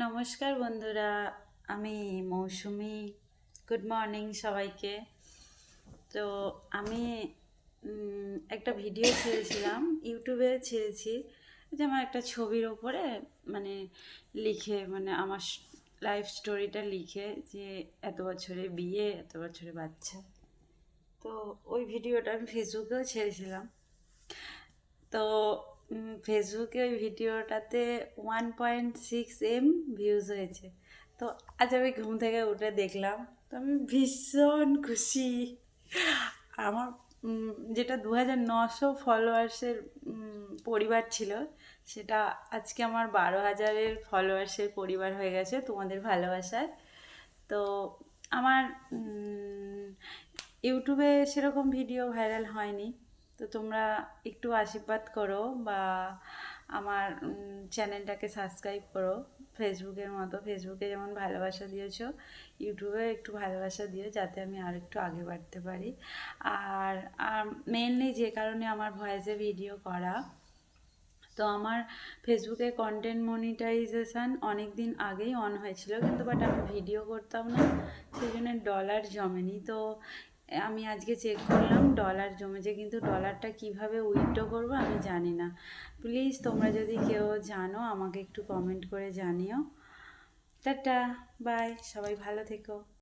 নমস্কার বন্ধুরা, আমি মৌসুমি। গুড মর্নিং সবাইকে। তো আমি একটা ভিডিও ছেড়েছিলাম, ইউটিউবে ছেড়েছি, যে আমার একটা ছবির ওপরে মানে লিখে, মানে আমার লাইফ স্টোরিটা লিখে, যে এত বছরে বিয়ে, এত বছরে বাচ্চা। তো ওই ভিডিওটা আমি ফেসবুকেও ছেড়েছিলাম। তো ফেসবুকে ওই ভিডিওটাতে 1.6 M ভিউজ হয়েছে। তো আজ আমি ঘুম থেকে উঠে দেখলাম, তো আমি ভীষণ খুশি। আমার যেটা 2900 ফলোয়ার্সের পরিবার ছিল, সেটা আজকে আমার 12,000-এর ফলোয়ার্সের পরিবার হয়ে গেছে তোমাদের ভালোবাসায়। তো আমার ইউটিউবে সেরকম ভিডিও ভাইরাল হয়নি, তো তোমরা একটু আশীর্বাদ করো বা আমার চ্যানেলটাকে সাবস্ক্রাইব করো। ফেসবুকের মতো, ফেসবুকে যেমন ভালোবাসা দিয়েছো, ইউটিউবে একটু ভালোবাসা দিও, যাতে আমি আর একটু আগে বাড়তে পারি। আর মেনলি যে কারণে আমার ভয়েসে ভিডিও করা, তো আমার ফেসবুকে কন্টেন্ট মনিটাইজেশান অনেক দিন আগেই অন হয়েছিল, কিন্তু বাট আমি ভিডিও করতাম না, সেই জন্য ডলার জমেনি। তো আমি আজকে চেক করলাম, ডলার জমেছে, কিন্তু ডলারটা কিভাবে উইথড্র করবো আমি জানি না। প্লিজ তোমরা যদি কেউ জানো আমাকে একটু কমেন্ট করে জানিও। টাটা, বাই, সবাই ভালো থেকো।